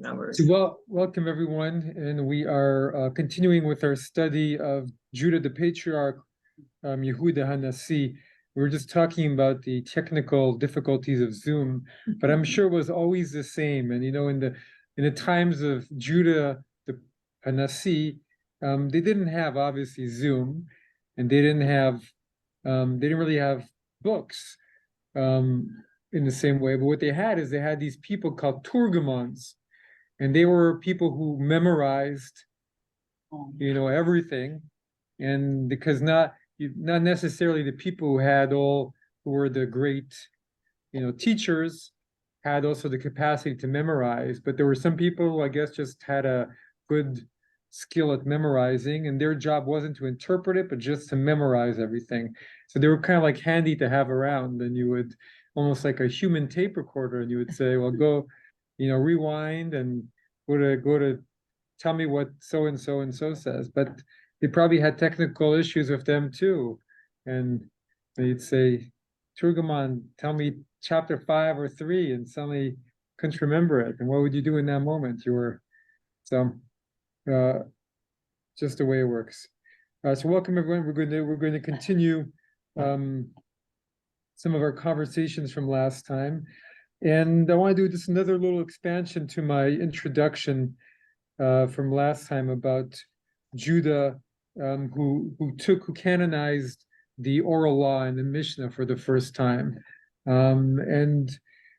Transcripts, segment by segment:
numbers. So welcome everyone, and we are continuing with our study of Judah the Patriarch, Yehudah HaNasi. We were just talking about the technical difficulties of Zoom, but I'm sure it was always the same. And in the times of Judah the HaNasi, they didn't have obviously Zoom, and they didn't really have books in the same way. But what they had is they had these people called Turgumans. And they were people who memorized, everything, and because not necessarily the people who were the great, teachers, had also the capacity to memorize. But there were some people who I guess just had a good skill at memorizing, and their job wasn't to interpret it, but just to memorize everything. So they were kind of like handy to have around, and you would almost like a human tape recorder, and you would say, well, go. Rewind and go to tell me what so and so says. But they probably had technical issues with them too. And they'd say, Turgaman, tell me chapter 5 or 3, and suddenly couldn't remember it. And what would you do in that moment? Just the way it works. So welcome everyone. We're going to continue some of our conversations from last time. And I want to do just another little expansion to my introduction from last time about Judah, who canonized the oral law in the Mishnah for the first time. And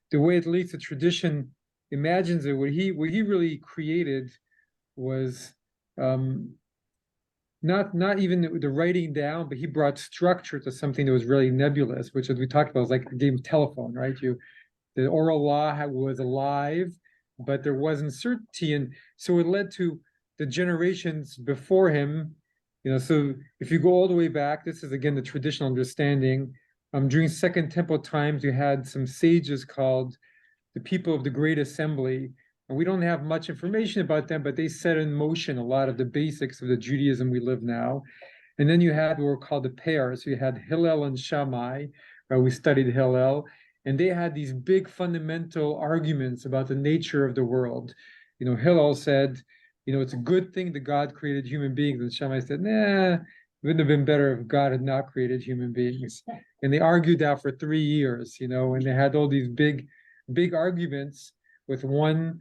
the way at least the tradition imagines it, what he really created was not even the writing down, but he brought structure to something that was really nebulous, which, as we talked about, was like the game of telephone, right? The oral law was alive, but there wasn't certainty, and so it led to the generations before him. So if you go all the way back, this is again the traditional understanding. During Second Temple times, you had some sages called the people of the Great Assembly, and we don't have much information about them, but they set in motion a lot of the basics of the Judaism we live now. And then you had what were called the pairs. So you had Hillel and Shammai. We studied Hillel. And they had these big fundamental arguments about the nature of the world. Hillel said, it's a good thing that God created human beings. And Shammai said, nah, it wouldn't have been better if God had not created human beings. And they argued that for 3 years, and they had all these big arguments with one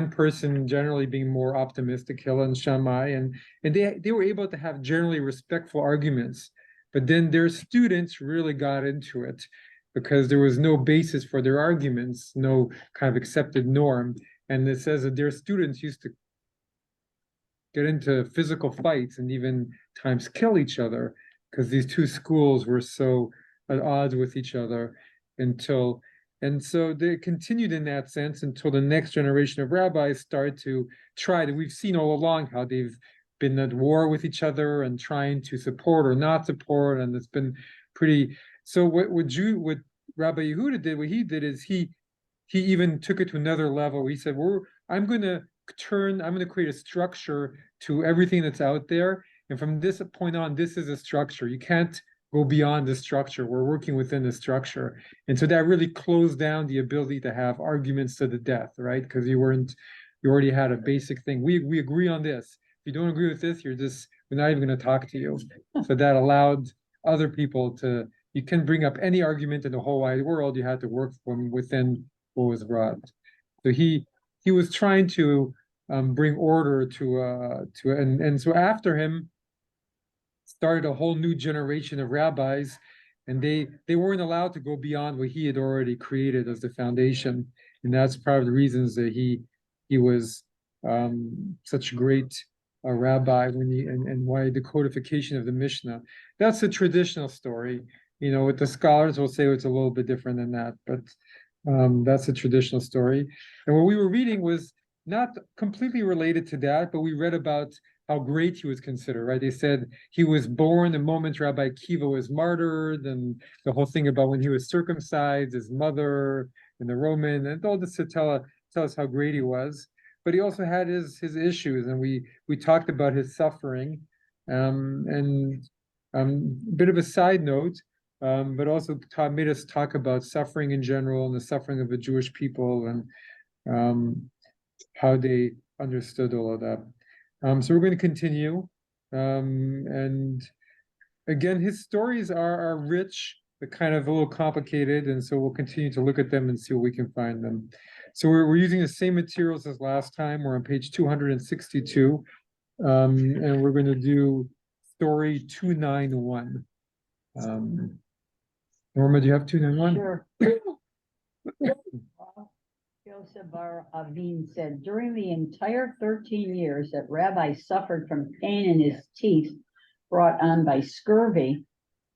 person generally being more optimistic, Hillel and Shammai. And they were able to have generally respectful arguments. But then their students really got into it, because there was no basis for their arguments, no kind of accepted norm. And it says that their students used to get into physical fights and even times kill each other, because these two schools were so at odds with each other and so they continued in that sense until the next generation of rabbis started to try to, we've seen all along how they've been at war with each other and trying to support or not support, and it's been pretty. So what Rabbi Yehudah did, what he did is he even took it to another level. He said, I'm going to create a structure to everything that's out there. And from this point on, this is a structure. You can't go beyond the structure. We're working within the structure. And so that really closed down the ability to have arguments to the death, right? Because you already had a basic thing. We agree on this. If you don't agree with this, we're not even going to talk to you. So that allowed other people to, you can bring up any argument in the whole wide world. You had to work from within what was brought. So he was trying to bring order and so after him started a whole new generation of rabbis, and they weren't allowed to go beyond what he had already created as the foundation. And that's part of the reasons that he was such a great rabbi and why the codification of the Mishnah. That's the traditional story. What the scholars will say it's a little bit different than that, but that's a traditional story. And what we were reading was not completely related to that, but we read about how great he was considered, right? They said he was born the moment Rabbi Akiva was martyred, and the whole thing about when he was circumcised, his mother, and the Roman, and all this to tell us how great he was. But he also had his issues, and we talked about his suffering. And a bit of a side note, but also made us talk about suffering in general and the suffering of the Jewish people. And how they understood all of that. So we're going to continue. And again, his stories are rich, but kind of a little complicated, and so we'll continue to look at them and see what we can find them. So we're using the same materials as last time. We're on page 262, and we're going to do story 291. Norma, do you have 291? Sure. Joseph Bar Avin said, during the entire 13 years that Rabbi suffered from pain in his teeth brought on by scurvy,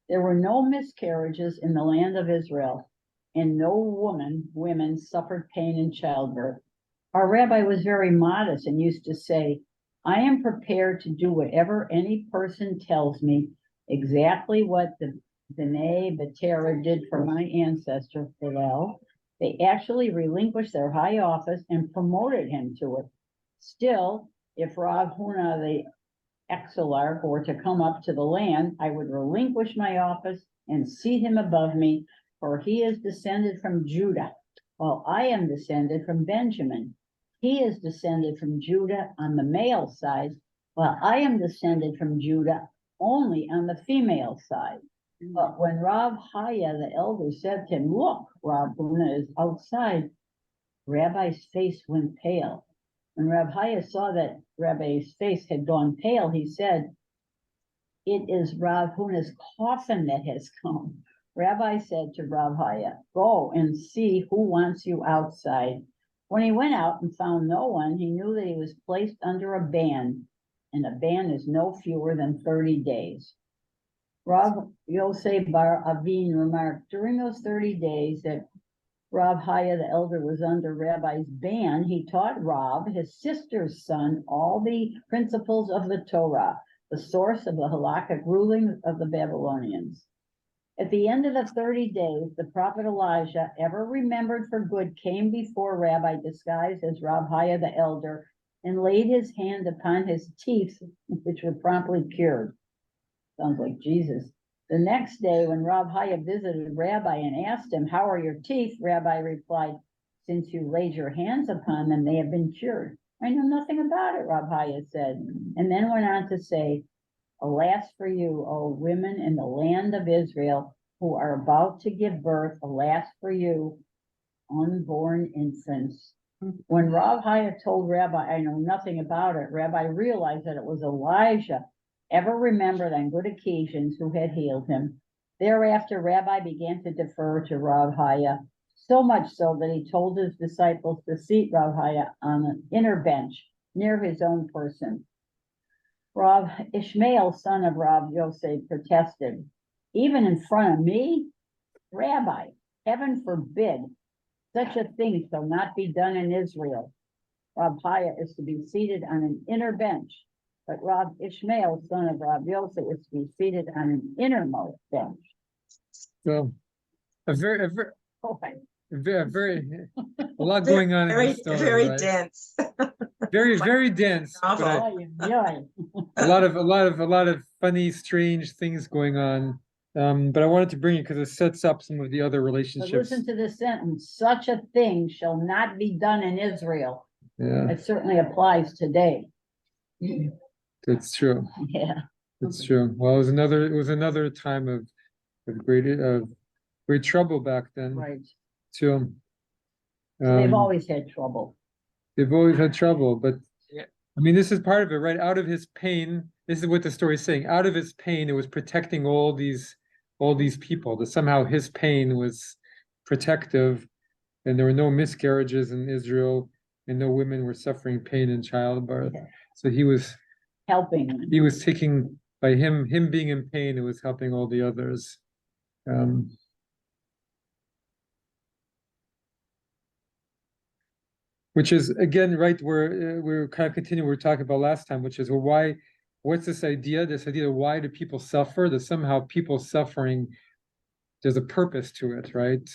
there were no miscarriages in the land of Israel, and no women suffered pain in childbirth. Our rabbi was very modest and used to say, I am prepared to do whatever any person tells me, exactly what the B'nai B'Tera did for my ancestor, Hillel. They actually relinquished their high office and promoted him to it. Still, if Rav Huna, the exilarch, were to come up to the land, I would relinquish my office and seat him above me, for he is descended from Judah, while I am descended from Benjamin. He is descended from Judah on the male side, while I am descended from Judah only on the female side. But when Rav Haya, the elder, said to him, look, Rav Huna is outside, Rabbi's face went pale. When Rav Haya saw that Rabbi's face had gone pale, he said, it is Rav Huna's coffin that has come. Rabbi said to Rav Haya, go and see who wants you outside. When he went out and found no one, he knew that he was placed under a ban, and a ban is no fewer than 30 days. Rav Yosef Bar Avin remarked, during those 30 days that Rav Haya, the elder, was under Rabbi's ban, he taught Rav, his sister's son, all the principles of the Torah, the source of the halakhic ruling of the Babylonians. At the end of the 30 days, the prophet Elijah, ever remembered for good, came before Rabbi disguised as Rav Haya, the elder, and laid his hand upon his teeth, which were promptly cured. Sounds like Jesus. The next day, when Rav Haya visited Rabbi and asked him, how are your teeth? Rabbi replied, since you laid your hands upon them, they have been cured. I know nothing about it, Rav Haya said, and then went on to say, alas for you, O women in the land of Israel, who are about to give birth, alas for you, unborn infants. When Rav Haya told Rabbi, I know nothing about it, Rabbi realized that it was Elijah, ever remembered on good occasions, who had healed him. Thereafter, Rabbi began to defer to Rav Haya, so much so that he told his disciples to seat Rav Haya on an inner bench near his own person. Rav Ishmael, son of Rav Yosef, protested, even in front of me? Rabbi, heaven forbid, such a thing shall not be done in Israel. Rav Haya is to be seated on an inner bench, but Rav Ishmael, son of Rav Yosef, is to be seated on an innermost bench. So, a lot Very, going on in the story, very right? dense. Very dense. But a lot of funny, strange things going on. But I wanted to bring it because it sets up some of the other But relationships. listen to this sentence, such a thing shall not be done in Israel. Yeah, It certainly applies today. that's true. Yeah. It's true. Well, it was another time of great trouble back then. Right. Too. So they've always had trouble. They've always had trouble, but Yeah. I mean, this is part of it, right? Out of his pain, this is what the story is saying. Out of his pain, it was protecting all these people. That somehow his pain was protective, and there were no miscarriages in Israel, and no women were suffering pain in childbirth. Yeah. So he was Helping them. he was taking by him being in pain, it was helping all the others. Which is again right where we're kind of continuing we're talking about last time, which is well, what's this idea of why do people suffer? That somehow people suffering, there's a purpose to it, right?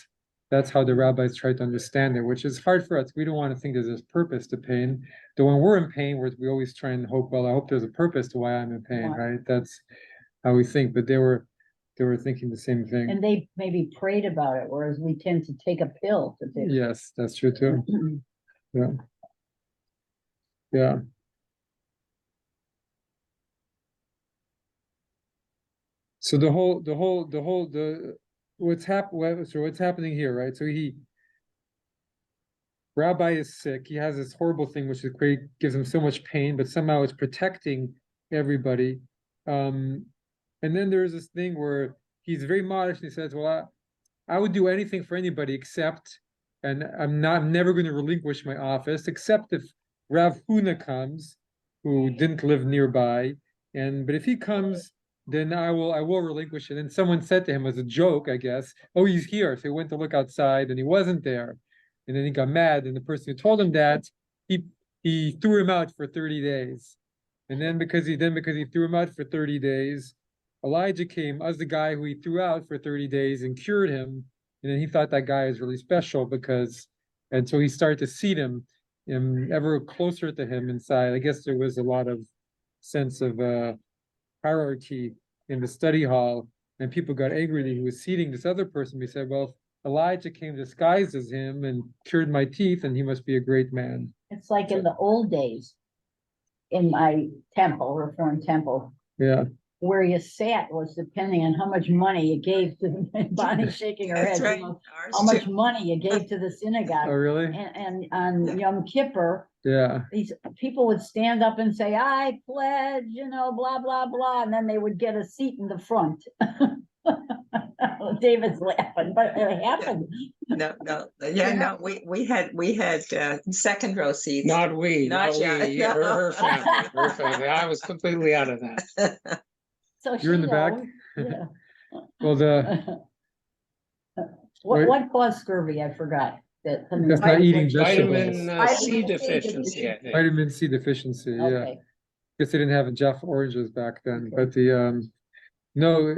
That's how the rabbis try to understand it, which is hard for us. We don't want to think there's this purpose to pain. Though when we're in pain, we always try and hope, well, I hope there's a purpose to why I'm in pain, right? That's how we think. But they were thinking the same thing. And they maybe prayed about it, whereas we tend to take a pill to take. Yes, that's true too. Yeah. Yeah. So what's happening here, right? So Rabbi is sick. He has this horrible thing, which is great, gives him so much pain, but somehow it's protecting everybody. And then there's this thing where he's very modest and he says, well, I would do anything for anybody except, and I'm never going to relinquish my office, except if Rav Huna comes, who didn't live nearby. But if he comes, then I will relinquish it. And someone said to him as a joke, I guess, oh, he's here. So he went to look outside and he wasn't there. And then he got mad. And the person who told him that, he threw him out for 30 days. And then because he threw him out for 30 days, Elijah came as the guy who he threw out for 30 days and cured him. And then he thought that guy is really special and so he started to seat him ever closer to him inside. I guess there was a lot of sense of hierarchy in the study hall, and people got angry that he was seating this other person. He said, well, Elijah came disguised as him and cured my teeth, and he must be a great man. It's like in the old days, in my temple, Reformed temple. Yeah. Where you sat was depending on how much money you gave to Bonnie shaking her head. Right. How much money you gave to the synagogue. Oh, really? And on Yom Kippur, yeah, these people would stand up and say, I pledge, blah, blah, blah. And then they would get a seat in the front. David's laughing, but it happened. No, we had second row seats. Not we. Her family. I was completely out of that. So you're in the back. Yeah. Well, what caused scurvy? I forgot. That's not eating vegetables. Vitamin C deficiency, I think. Vitamin C deficiency. Yeah. Okay. Guess they didn't have Jeff oranges back then, but no.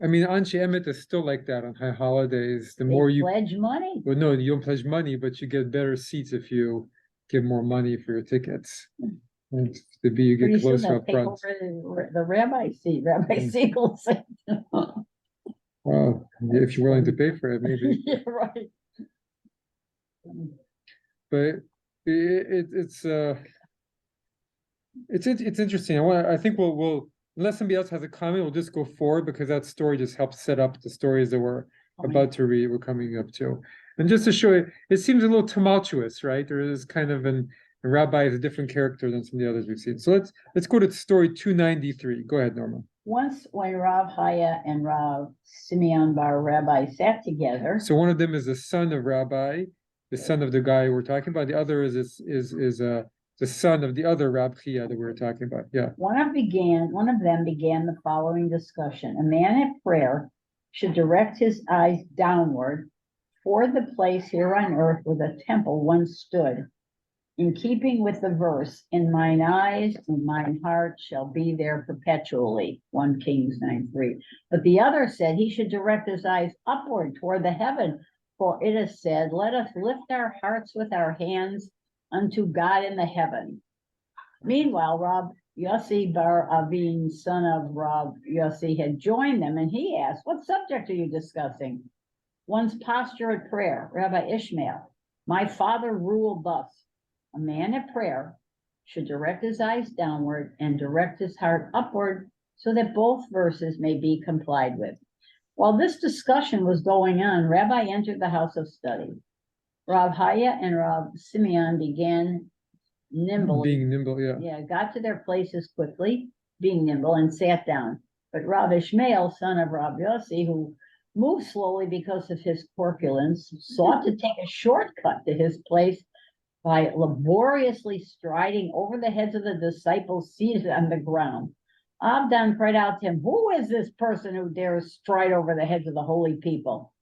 I mean, Anshe Emet is still like that on high holidays. The more you pledge money. Well, no, you don't pledge money, but you get better seats if you give more money for your tickets. And you get closer up front. The rabbi seat, Rabbi Siegel seat. Well, if you're willing to pay for it, maybe. Yeah, right. But it's interesting. I think we'll unless somebody else has a comment, we'll just go forward because that story just helps set up the stories that we're about to read. We're coming up to, and just to show you, it seems a little tumultuous, right? There is kind of a rabbi is a different character than some of the others we've seen. So let's go to story 293. Go ahead, Norma. Once when Rav Haya and Rav Simeon Bar Rabbi sat together. So one of them is the son of Rabbi, the son of the guy we're talking about. The other is the son of the other Rab Chia that we were talking about. Yeah. One of them began the following discussion. A man at prayer should direct his eyes downward toward the place here on earth where the temple once stood, in keeping with the verse, in mine eyes and mine heart shall be there perpetually, 1 Kings 9:3. But the other said he should direct his eyes upward toward the heaven, for it is said, let us lift our hearts with our hands unto God in the heaven. Meanwhile, Rab Yossi Bar Avin, son of Rab Yossi, had joined them, and he asked, what subject are you discussing? One's posture at prayer. Rabbi Ishmael, my father ruled thus. A man at prayer should direct his eyes downward and direct his heart upward so that both verses may be complied with. While this discussion was going on, Rabbi entered the house of study. Rav Haya and Rav Simeon began being nimble, got to their places quickly, being nimble, and sat down. But Rav Ishmael, son of Rav Yossi, who moved slowly because of his corpulence, sought to take a shortcut to his place by laboriously striding over the heads of the disciples seated on the ground. Abdan cried out to him, who is this person who dares stride over the heads of the holy people?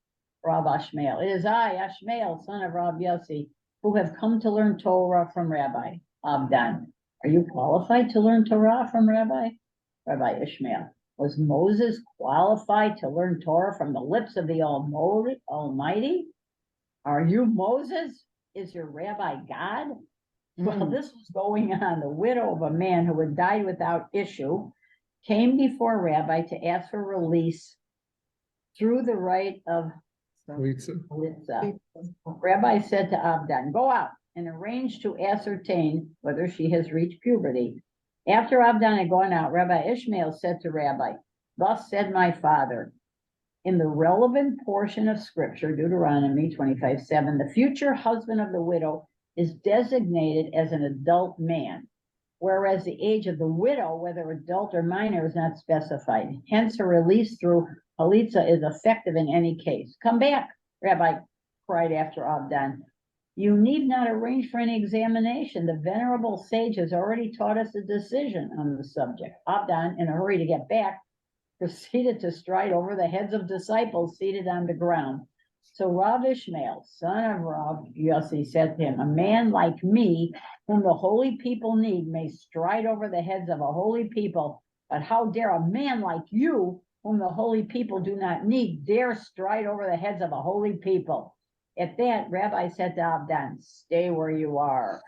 Rav Ashmael, it is I, Ashmael, son of Rav Yossi, who have come to learn Torah from Rabbi. Abdan, are you qualified to learn Torah from Rabbi? Rabbi Ishmael, was Moses qualified to learn Torah from the lips of the Almighty? Are you Moses? Is your rabbi God? Well, this was going on. The widow of a man who had died without issue came before Rabbi to ask for release through the rite of Litza. Rabbi said to Abdan, go out, and arranged to ascertain whether she has reached puberty. After Abdon had gone out, Rabbi Ishmael said to Rabbi, "Thus said my father, in the relevant portion of scripture, Deuteronomy 25:7, the future husband of the widow is designated as an adult man, whereas the age of the widow, whether adult or minor, is not specified. Hence, her release through Halitza is effective in any case." "Come back," Rabbi cried after Abdon. "You need not arrange for any examination. The venerable sage has already taught us a decision on the subject." Abdon, in a hurry to get back, proceeded to stride over the heads of disciples seated on the ground. So Rav Ishmael, son of Rav Yossi, said to him, "A man like me, whom the holy people need, may stride over the heads of a holy people, but how dare a man like you, whom the holy people do not need, dare stride over the heads of a holy people?" At that, Rabbi said to Abdon, "Stay where you are."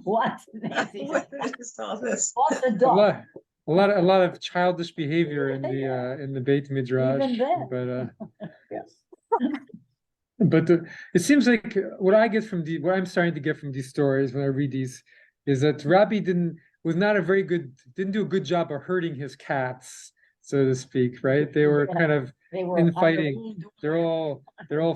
What? Nancy? What is all this? What's the A dog? lot, a lot of childish behavior in the Beit Midrash, Even then. but Yes. it seems like what what I'm starting to get from these stories when I read these is that Rabbi didn't do a good job of herding his cats, so to speak, right? They were kind of They were infighting. They're all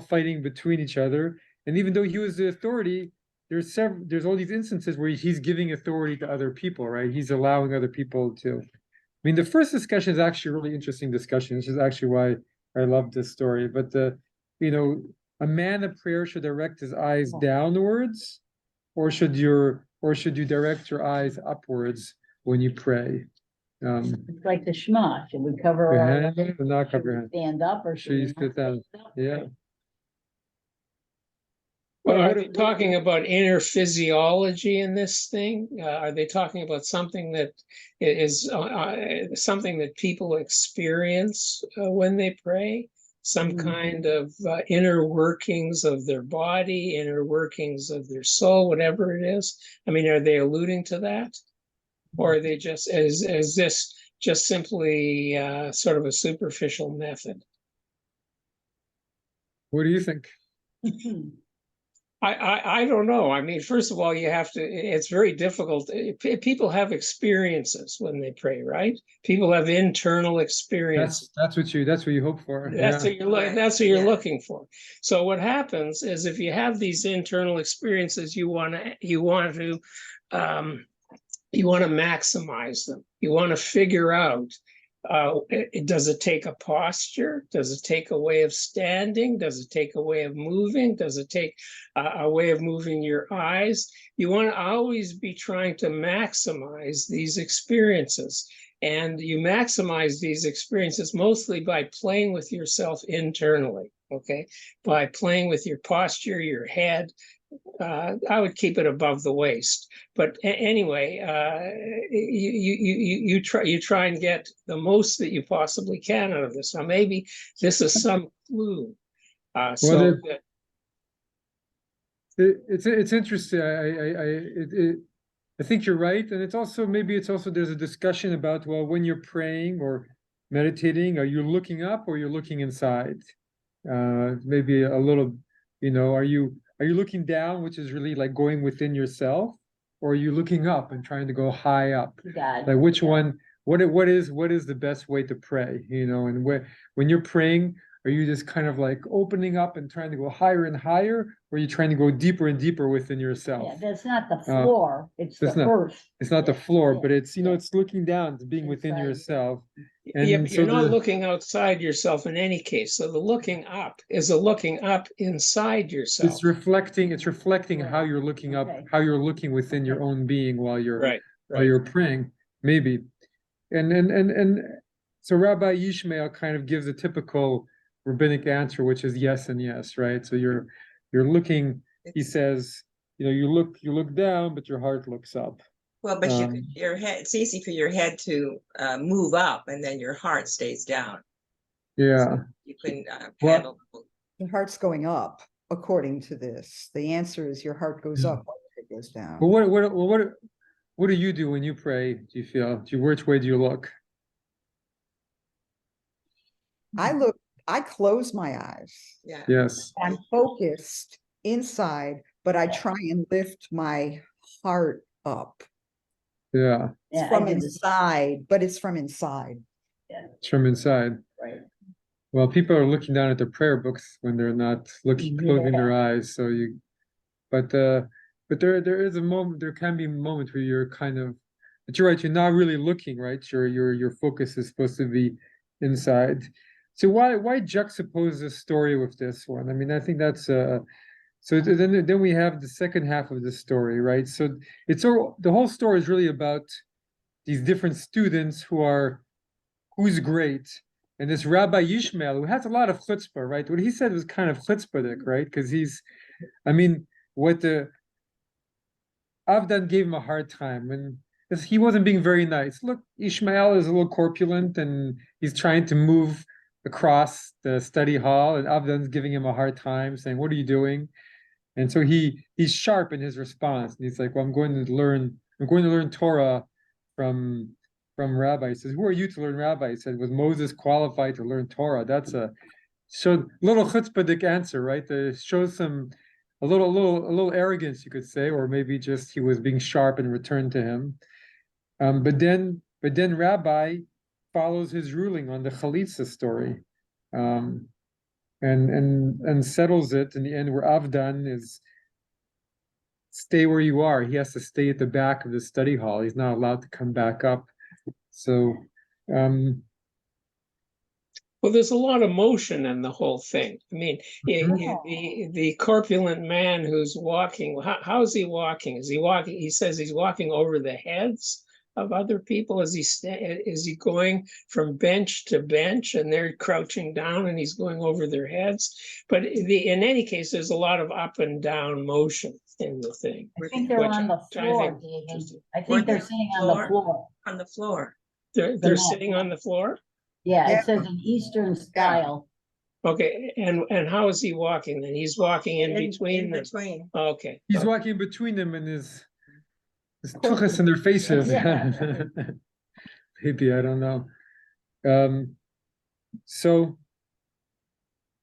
fighting between each other, and even though he was the authority, there's all these instances where he's giving authority to other people, right? He's allowing other people to. I mean, the first discussion is actually a really interesting discussion, which is actually why I love this story. But a man of prayer should direct his eyes downwards, or should you direct your eyes upwards when you pray? It's like the Shema. Should we cover Your our hand or not should cover your we hand? stand up or Should you should we sit down? not stand up? Yeah. Well, What- are they talking about inner physiology in this thing? Are they talking about something that is something that people experience when they pray? Some Mhm. kind of inner workings of their body, inner workings of their soul, whatever it is. I mean, are they alluding to that? Or are they just, is this just simply sort of a superficial method? What do you think? I don't know. I mean, first of all, it's very difficult. People have experiences when they pray, right? People have internal experiences. That's what you hope for. That's Yeah. what you're looking. Right, That's what you're yeah. looking for. So what happens is, if you have these internal experiences, you want to maximize them. You want to figure out, does it take a posture? Does it take a way of standing? Does it take a way of moving? Does it take a way of moving your eyes? You want to always be trying to maximize these experiences. And you maximize these experiences mostly by playing with yourself internally, okay? By playing with your posture, your head. I would keep it above the waist, but anyway, you try and get the most that you possibly can out of this. Now, maybe this is some clue. It's interesting. I think you're right, and it's also there's a discussion about, well, when you're praying or meditating, are you looking up or you're looking inside? Maybe a little, are you looking down, which is really like going within yourself, or are you looking up and trying to go high up? God. Like which one? What is the best way to pray? And when you're praying, are you just kind of like opening up and trying to go higher and higher, or are you trying to go deeper and deeper within yourself? Yeah, that's not the floor, it's the earth. It's not the floor, Yeah, but it's yeah. it's looking down, it's being within Inside. yourself. Yeah, but so you're not looking outside yourself in any case. So the looking up is a looking up inside yourself. It's reflecting Right. how you're looking up, Okay. how you're looking within your own being while you're Right. while you're praying, maybe. And so Rabbi Yishmael kind of gives a typical rabbinic answer, which is yes and yes, right? So you're looking, he says, you look down, but your heart looks up. Well, but your head, it's easy for your head to move up and then your heart stays down. Yeah. So you can paddle. The heart's going up, according to this. The answer is your heart goes up while your head goes down. Well, what do you do when you pray? Do you feel? Which way do you look? I close my eyes. Yeah. Yes. I'm focused inside, but I try and lift my heart up. Yeah, It's Yeah, I from do this, inside, but it's from inside. it's from inside. right. Well, people are looking down at their prayer books when they're not looking, closing their eyes, so but there is a moment, there can be a moment where you're kind of, but you're right, you're not really looking, right? Your focus is supposed to be inside. So why juxtapose this story with this one? I mean, I think that's so then we have the second half of the story, right? So the whole story is really about these different students who's great. And this Rabbi Yishmael, who has a lot of chutzpah, right? What he said was kind of chutzpahdik, right? Because I mean, what the Avdan gave him a hard time, and he wasn't being very nice. Look, Ishmael is a little corpulent, and he's trying to move across the study hall, and Avdan's giving him a hard time, saying, "What are you doing?" And so he's sharp in his response, and he's like, "Well, I'm going to learn Torah from Rabbi." He says, "Who are you to learn Rabbi?" He said, "Was Moses qualified to learn Torah?" That's a little chutzpahdik answer, right? That shows some a little arrogance, you could say, or maybe just he was being sharp in return to him. But then Rabbi follows his ruling on the Chalitza story, and settles it in the end, where Avdan is stay where you are. He has to stay at the back of the study hall. He's not allowed to come back up. So, Well, there's a lot of motion in the whole thing. I mean, the corpulent man who's walking, how is he walking? Is he walking? He says he's walking over the heads of other people. Is he going from bench to bench, and they're crouching down, and he's going over their heads? But in any case, there's a lot of up and down motion in the thing. I think they're which on the I floor, think David. interesting. I think they're sitting on the floor. On the floor. They're mat. sitting on the floor. Yeah, Yeah. it says in Eastern style. Okay, and how is he walking then? He's walking in between In them. between. Okay. he's okay. walking between them, and his tuchus in their faces. Yeah. Maybe, I don't know. So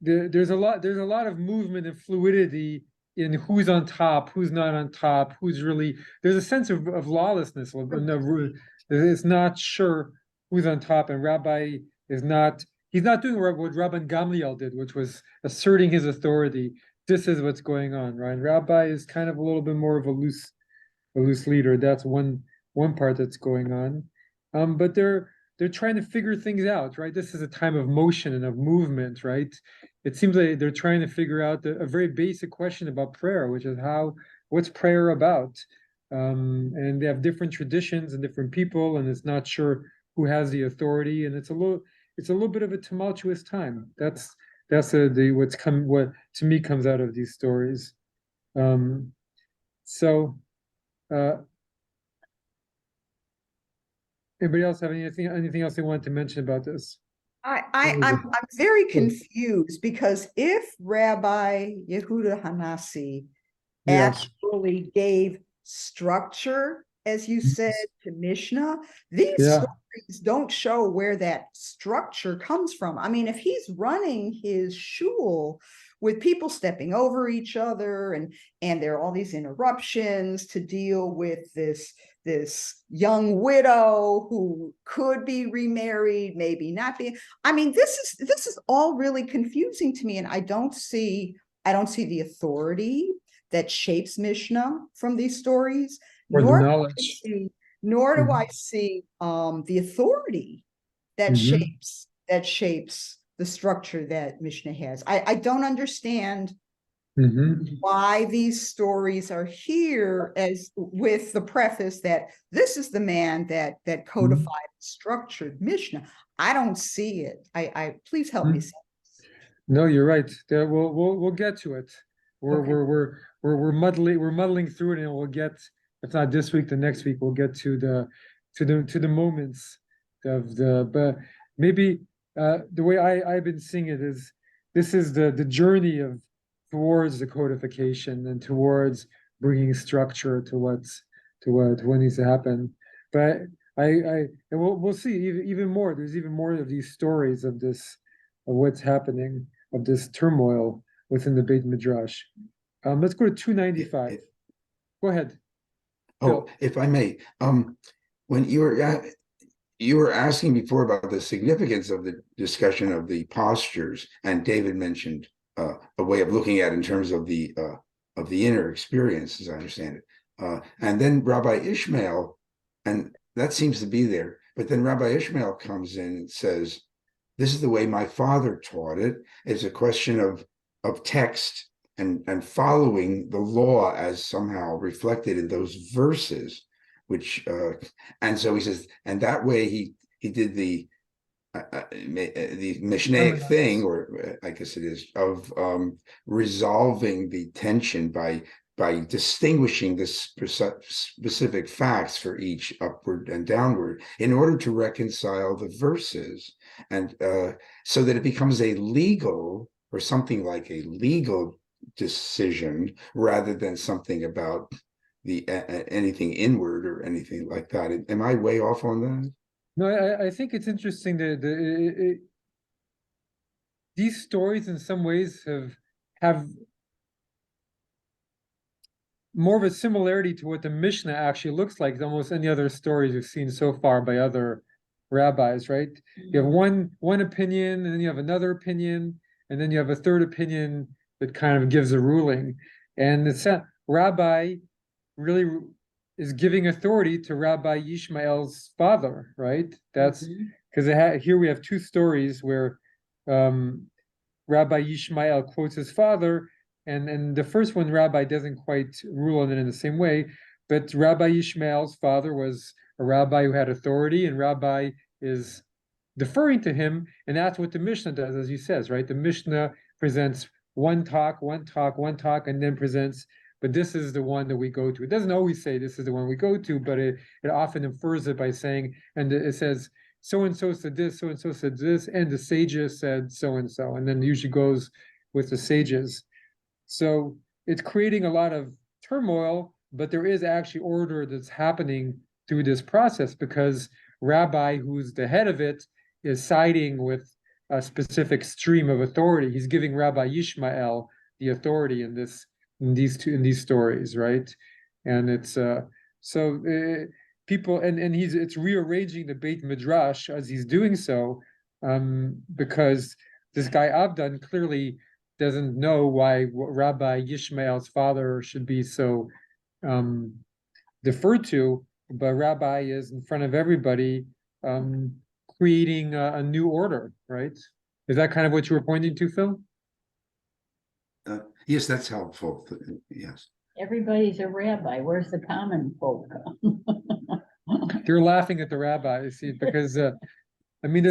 there's a lot of movement and fluidity in who's on top, who's not on top, who's really, there's a sense of lawlessness. It's not sure who's on top, and Rabbi he's not doing what Rabban Gamliel did, which was asserting his authority. This is what's going on, right? Rabbi is kind of a little bit more of a loose leader. That's one part that's going on. But they're trying to figure things out, right? This is a time of motion and of movement, right? It seems like they're trying to figure out a very basic question about prayer, which is what's prayer about? And they have different traditions and different people, and it's not sure who has the authority, and it's a little bit of a tumultuous time. That's what to me comes out of these stories. So anybody else have anything else they wanted to mention about this? I'm very confused, because if Rabbi Yehudah HaNasi Yes. actually gave structure, as you said, to Mishnah, these Yeah. stories don't show where that structure comes from. I mean, if he's running his shul with people stepping over each other, and there are all these interruptions to deal with this young widow who could be remarried, maybe not be. I mean, this is all really confusing to me, and I don't see the authority that shapes Mishnah from these stories, Or the nor knowledge. nor do I see the authority that Mhm. shapes the structure that Mishnah has. I don't understand Mhm. why these stories are here, as with the preface that this is the man that codified structured Mishnah. I don't see it. I please help me. No, you're right. We'll get to it. Okay. We're muddling through it, and we'll get, if not this week, the next week, we'll get to the moments of but maybe the way I've been seeing it is, this is the journey towards the codification and towards bringing structure to what needs to happen. But and we'll see even more. There's even more of these stories of what's happening, of this turmoil within the Beit Midrash. Let's go to 295. If- Go ahead. Oh, if I may, when you were asking before about the significance of the discussion of the postures, and David mentioned a way of looking at it in terms of the inner experience, as I understand it. And then Rabbi Ishmael, and that seems to be there, but then Rabbi Ishmael comes in and says, this is the way my father taught it. It's a question of text and following the law as somehow reflected in those verses, which and so he says, and that way he did the Mishnaic thing, or I guess it is, of resolving the tension by distinguishing the specific facts for each upward and downward in order to reconcile the verses, and so that it becomes a legal, or something like a legal decision, rather than something about the anything inward or anything like that. Am I way off on that? No, I think it's interesting that these stories in some ways have more of a similarity to what the Mishnah actually looks like than almost any other stories we've seen so far by other rabbis, right? You have one opinion, and then you have another opinion, and then you have a third opinion that kind of gives a ruling. And it's Rabbi really is giving authority to Rabbi Yishmael's father, right? That's because here we have two stories where Rabbi Yishmael quotes his father, and the first one, Rabbi doesn't quite rule on it in the same way, but Rabbi Yishmael's father was a rabbi who had authority, and Rabbi is deferring to him, and that's what the Mishnah does, as he says, right? The Mishnah presents one talk, and then presents, but this is the one that we go to. It doesn't always say this is the one we go to, but it often infers it by saying, and it says, so-and-so said this, so-and-so said this, and the sages said so-and-so, and then it usually goes with the sages. So it's creating a lot of turmoil, but there is actually order that's happening through this process, because Rabbi, who's the head of it, is siding with a specific stream of authority. He's giving Rabbi Yishmael the authority in these stories, right? And it's people, and it's rearranging the Beit Midrash as he's doing so, because this guy Avdan clearly doesn't know why Rabbi Yishmael's father should be so deferred to, but Rabbi is in front of everybody creating a new order, right? Is that kind of what you were pointing to, Phil? Yes, that's helpful. Yes. Everybody's a rabbi. Where's the common folk? You're laughing at the rabbi, see, because I mean,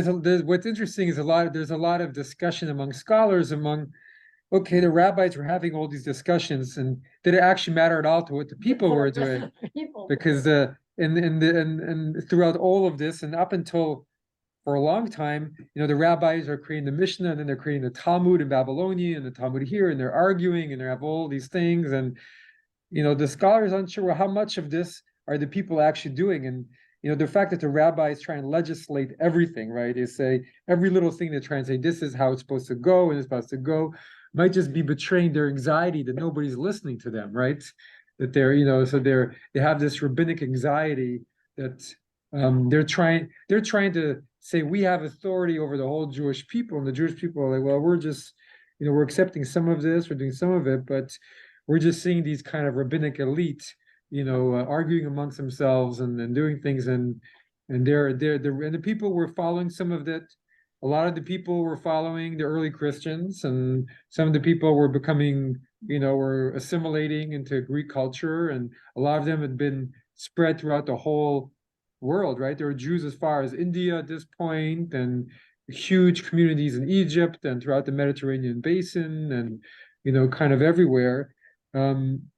what's interesting is there's a lot of discussion among scholars okay, the rabbis were having all these discussions, and did it actually matter at all to what the people were doing? Because and throughout all of this, and up until for a long time, the rabbis are creating the Mishnah, and then they're creating the Talmud in Babylonia and the Talmud here, and they're arguing, and they have all these things, and the scholars aren't sure, well, how much of this are the people actually doing? And the fact that the rabbis try and legislate everything, right? They say every little thing, they try and say this is how it's supposed to go, and it's supposed to go, might just be betraying their anxiety that nobody's listening to them, right? That they're, so they have this rabbinic anxiety that they're trying to say we have authority over the whole Jewish people, and the Jewish people are like, well, we're just, we're accepting some of this, we're doing some of it, but we're just seeing these kind of rabbinic elite, arguing amongst themselves and doing things, and the people were following some of that. A lot of the people were following the early Christians, and some of the people were becoming, were assimilating into Greek culture, and a lot of them had been spread throughout the whole world, right? There were Jews as far as India at this point, and huge communities in Egypt and throughout the Mediterranean basin, and kind of everywhere. And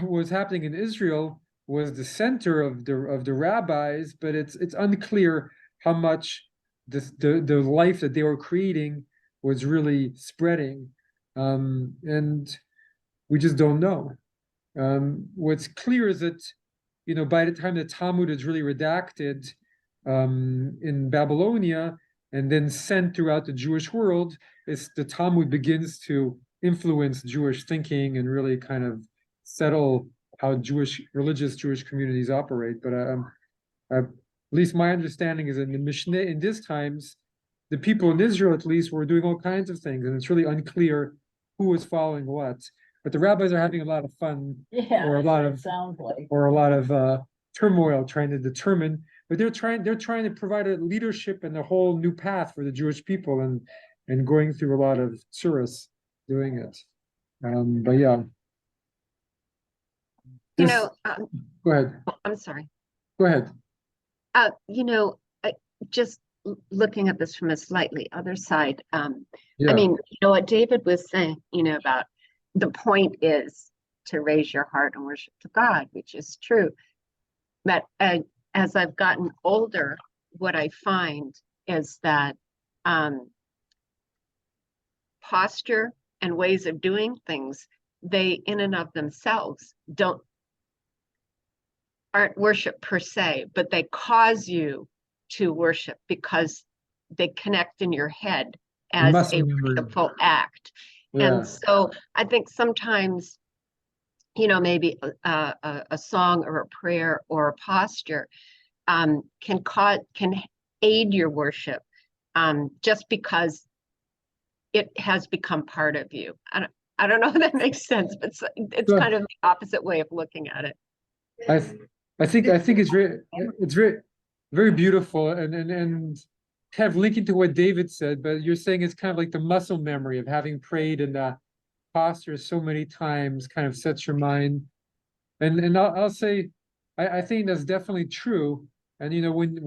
what was happening in Israel was the center of the rabbis, but it's unclear how much the life that they were creating was really spreading, and we just don't know. What's clear is that by the time the Talmud is really redacted in Babylonia and then sent throughout the Jewish world, the Talmud begins to influence Jewish thinking and really kind of settle how religious Jewish communities operate. But at least my understanding is in the Mishnah in these times, the people in Israel at least were doing all kinds of things, and it's really unclear who was following what. But the rabbis are having a lot of fun, Yeah, or a lot it of sounds like. or a lot of turmoil trying to determine. But they're trying to provide a leadership and a whole new path for the Jewish people, and going through a lot of tsuras doing it. But yeah. You This- know, Go ahead. I'm sorry. Go ahead. You know, just looking at this from a slightly other side, Yeah. I mean, you know what David was saying, you know, about the point is to raise your heart and worship to God, which is true. But as I've gotten older, what I find is that posture and ways of doing things, they in and of themselves aren't worship per se, but they cause you to worship because they connect in your head as Muscle a memory. worshipful act. Yeah. And so I think sometimes, you know, maybe a song or a prayer or a posture can aid your worship just because it has become part of you. I don't know if that makes sense, but it's Sure. kind of the opposite way of looking at it. I think it's very beautiful, and kind of linking to what David said, but you're saying it's kind of like the muscle memory of having prayed in the posture so many times kind of sets your mind. And I'll say I think that's definitely true. And you know, when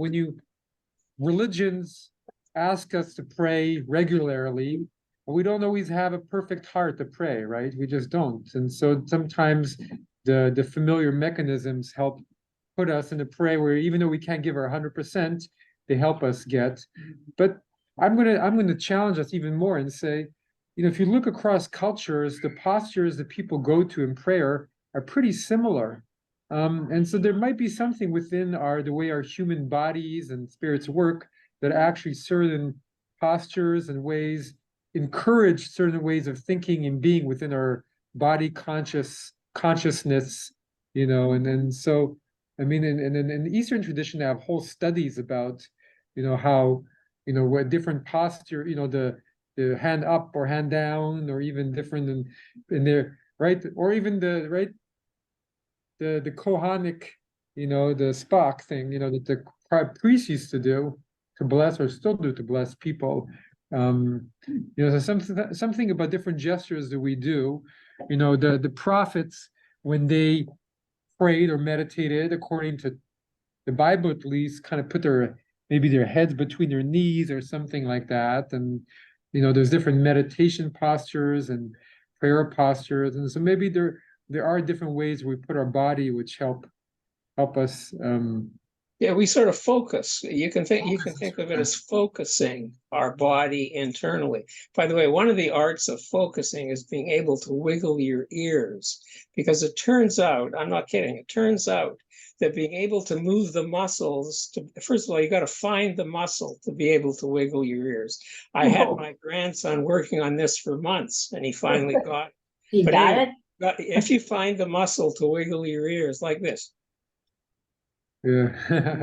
religions ask us to pray regularly, we don't always have a perfect heart to pray, right? We just don't. And so sometimes the familiar mechanisms help put us in a prayer where even though we can't give our 100%, they help us get. But I'm gonna challenge us even more and say, you know, if you look across cultures, the postures that people go to in prayer are pretty similar. And so there might be something within the way our human bodies and spirits work that actually certain postures and ways encourage certain ways of thinking and being within our body consciousness, you know, and then so I mean, in the Eastern tradition, they have whole studies about, you know, how, you know, what different posture, you know, the hand up or hand down, or even different in their right, or even the Kohanic, you know, the Spock thing, you know, that the priests used to do to bless, or still do to bless people. You know, so something about different gestures that we do. You know, the prophets, when they prayed or meditated, according to the Bible at least, kind of put maybe their heads between their knees or something like that. And you know, there's different meditation postures and prayer postures, and so maybe there are different ways we put our body which help us. Yeah, we sort of focus. You can think of it as focusing our body internally. By the way, one of the arts of focusing is being able to wiggle your ears, because it turns out, I'm not kidding, it turns out that being able to move the muscles first of all, you got to find the muscle to be able to wiggle your ears. I had my grandson working on this for months, and he finally got it. He But got anyway, it? if you find the muscle to wiggle your ears like this, Yeah.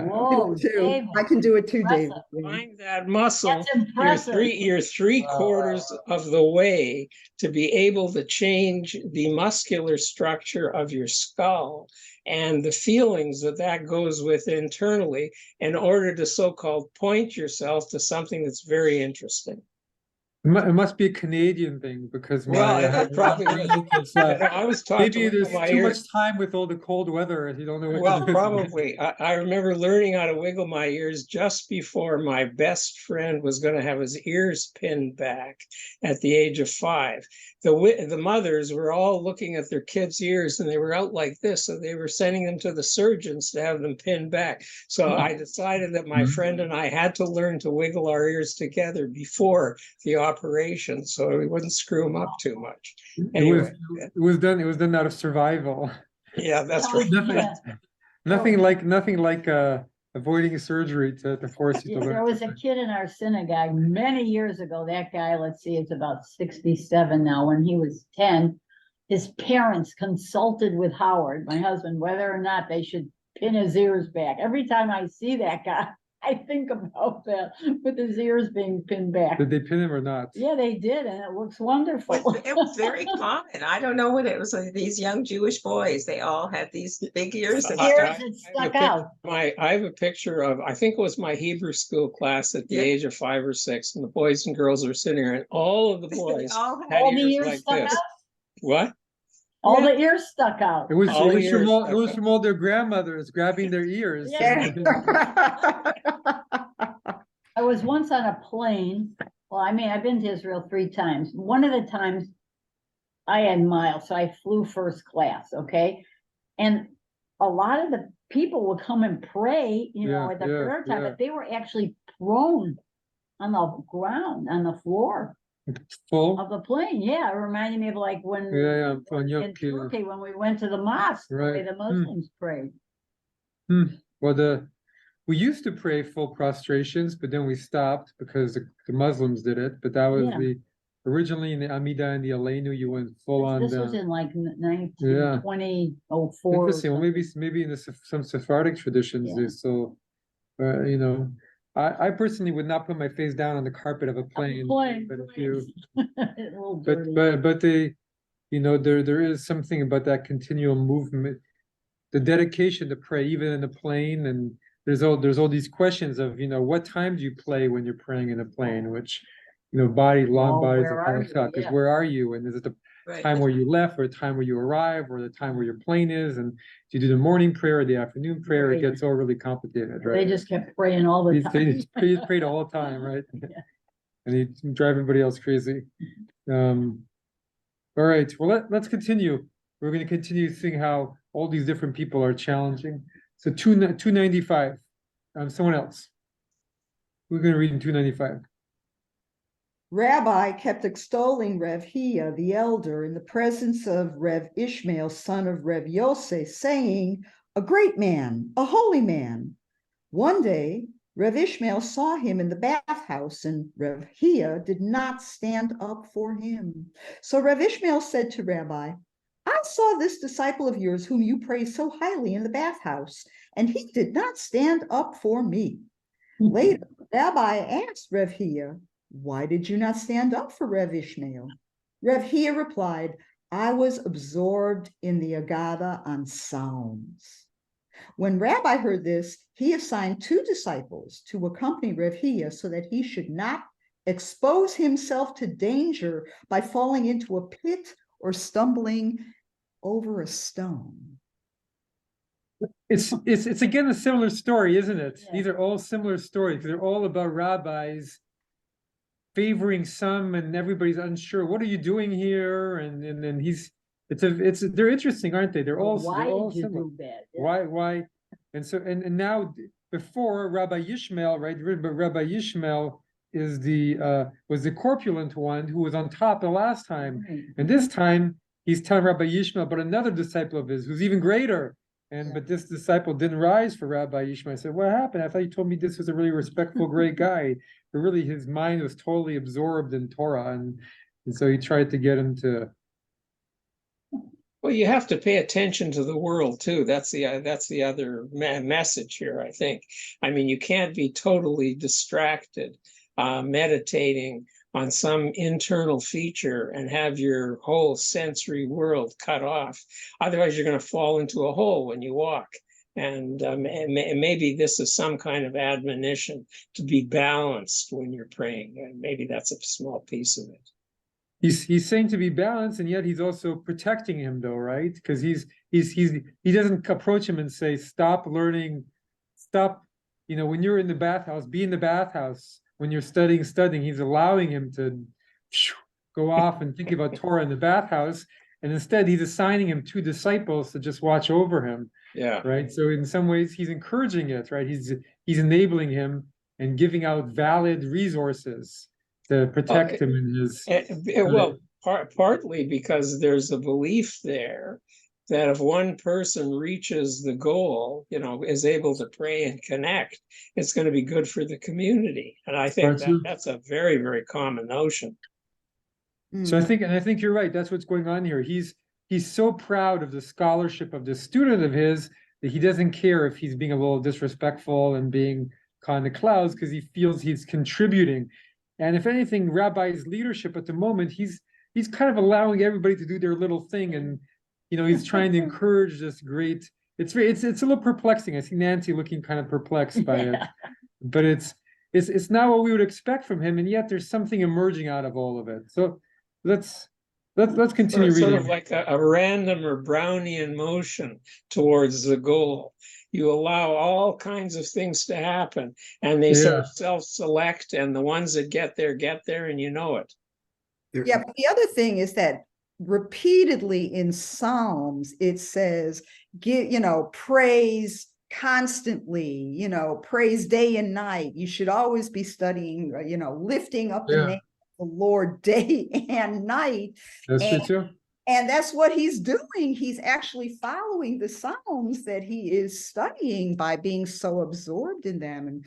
Whoa, Too. David, I can do it too, David. impressive. find that muscle, That's impressive. you're three-quarters of the way to be able to change the muscular structure of your skull and the feelings that goes with internally in order to so-called point yourself to something that's very interesting. It must be a Canadian thing, because Well, it probably is. I was taught maybe to there's wiggle my too ears. much time with all the cold weather and you don't know what Well, to do. probably. I remember learning how to wiggle my ears just before my best friend was going to have his ears pinned back at the age of 5. The mothers were all looking at their kids' ears, and they were out like this, so they were sending them to the surgeons to have them pinned back. So I decided that my friend and I had to learn to wiggle our ears together before the operation, so we wouldn't screw them up too much. Anyway, it was done out of survival. yeah, that's Oh, right. yeah. Nothing like avoiding surgery to force you to learn. There was a something. kid in our synagogue many years ago. That guy, let's see, it's about 67 now. When he was 10, his parents consulted with Howard, my husband, whether or not they should pin his ears back. Every time I see that guy, I think about that with his ears being pinned back. Did they pin him or not? Yeah, they did, and it looks wonderful. It was very common. I don't know what it was. Like these young Jewish boys, they all had these big ears. and Ears stuff. that I have a stuck out. I have a picture of, I think it was my Hebrew school class at the Yeah. age of 5 or 6, and the boys and girls were sitting there, and all of the They boys all had had All the ears ears like stuck this. out. What? All Yeah. the ears stuck out. It was, All it was the from ears all, it stuck was out. from all their grandmothers grabbing their ears. Yeah. I was once on a plane. Well, I mean, I've been to Israel 3 times. One of the times I had miles, so I flew first class, okay? And a lot of the people would come and pray, you know, Yeah, at the yeah, prayer time, yeah. but they were actually prone on the ground, on the floor Full. of the plane. Yeah, it reminded me of like when Yeah, yeah, on Yom in Kippur. Turkey, when we went to the mosque, the way Right. the Muslims prayed. Well, we used to pray full prostrations, but then we stopped because the Muslims did it. But that was Yeah. originally in the Amida and the Aleinu, you went full on This was down. in like 1920, 04. Interesting. Well, maybe in some Sephardic traditions, Yeah. they still, you know, I personally would not put my face down on the carpet of a plane. But if you, A little dirty. but they, you know, there is something about that continual movement, the dedication to pray, even in a plane. And there's all these questions of, you know, what time do you play when you're praying in a plane, which, you know, long Oh, bodies of where are you? halakha, because Yeah. where are you? And is it the Right. time where you left, or the time where you arrive, or the time where your plane is? And do you do the morning prayer or the afternoon prayer? It Right. gets all really complicated, They right? just kept praying all the They time. just prayed all the time, right? Yeah. And he drive everybody else crazy. All right, well, let's continue. We're going to continue seeing how all these different people are challenging. So 295, someone else. We're going to read in 295. Rabbi kept extolling Rev Hia, the elder, in the presence of Rev Ishmael, son of Rev Yosef, saying, "A great man, a holy man." One day, Rev Ishmael saw him in the bathhouse, and Rev Hia did not stand up for him. So Rev Ishmael said to Rabbi, "I saw this disciple of yours whom you praise so highly in the bathhouse, and he did not stand up for me." Later, Rabbi asked Rev Hia, "Why did you not stand up for Rev Ishmael?" Rev Hia replied, "I was absorbed in the Agada on Psalms." When Rabbi heard this, he assigned 2 disciples to accompany Rev Hia so that he should not expose himself to danger by falling into a pit or stumbling over a stone. It's again a similar story, isn't it? Yeah. These are all similar stories. They're all about rabbis favoring some, and everybody's unsure. What are you doing here? And then they're interesting, aren't they? They're all Why they're all did you similar. do bad? Yeah. Why? And so and now before Rabbi Yishmael, right? But Rabbi Yishmael is was the corpulent one who was on top the last time, Right. and this time he's telling Rabbi Yishmael about another disciple of his who's even greater. Yeah. But this disciple didn't rise for Rabbi Yishmael. I said, "What happened? I thought you told me this was a really respectful, great guy." But really, his mind was totally absorbed in Torah, and so he tried to get him to. Well, you have to pay attention to the world too. That's the other message here, I think. I mean, you can't be totally distracted, meditating on some internal feature and have your whole sensory world cut off. Otherwise, you're going to fall into a hole when you walk. And maybe this is some kind of admonition to be balanced when you're praying. And maybe that's a small piece of it. He's saying to be balanced, and yet he's also protecting him, though, right? Because he doesn't approach him and say, "Stop learning, stop." You know, when you're in the bathhouse, be in the bathhouse. When you're studying, he's allowing him to go off and think about Torah in the bathhouse, and instead he's assigning him 2 disciples to just watch over him. Yeah. Right. So in some ways, he's encouraging it, right? He's enabling him and giving out valid resources to protect him in his. Well, partly because there's a belief there that if one person reaches the goal, is able to pray and connect, it's going to be good for the community. And I think Aren't you? that's a very, very common notion. So Mm. I think you're right. That's what's going on here. He's so proud of the scholarship of this student of his that he doesn't care if he's being a little disrespectful and being kind of clouds because he feels he's contributing. And if anything, Rabbi's leadership at the moment, he's kind of allowing everybody to do their little thing, and he's trying to encourage this great. It's a little perplexing. I see Nancy looking kind of perplexed by it, but it's not what we would expect from him, and yet there's something emerging out of all of it. So let's continue Sort reading. of like a random or Brownian motion towards the goal. You allow all kinds of things to happen, and they sort of self-select, and the ones that get there, and you know it. Yeah, but the other thing is that repeatedly in Psalms, it says, praise constantly, praise day and night. You should always be studying, lifting up the name of the Lord day and night. That's true too. And that's what he's doing. He's actually following the Psalms that he is studying by being so absorbed in them. And,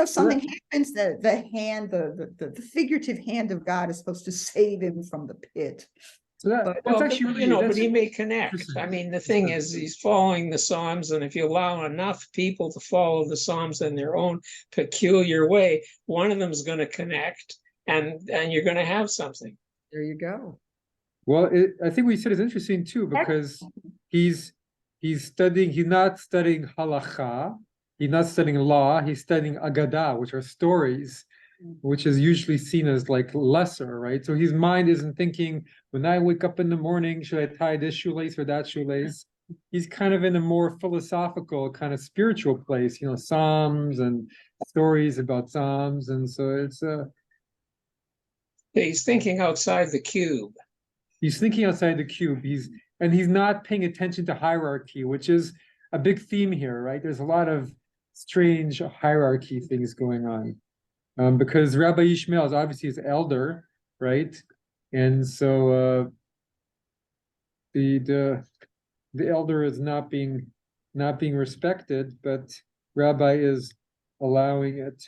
something happens that the figurative hand of God is supposed to save him from the pit. So that's actually really, but he may connect. I mean, the thing is, he's following the Psalms, and if you allow enough people to follow the Psalms in their own peculiar way, one of them is going to connect, and you're going to have something. There you go. well, I think what you said is interesting too, because he's studying. He's not studying halacha. He's not studying law. He's studying agadah, which are stories, which is usually seen as like lesser, right? So his mind isn't thinking, when I wake up in the morning, should I tie this shoelace or that shoelace? He's kind of in a more philosophical, kind of spiritual place, Psalms and stories about Psalms. And so it's He's thinking outside the cube. he's thinking outside the cube. He's not paying attention to hierarchy, which is a big theme here, right? There's a lot of strange hierarchy things going on. Because Rabbi Yishmael is obviously his elder, right? And so the elder is not being respected, but Rabbi is allowing it.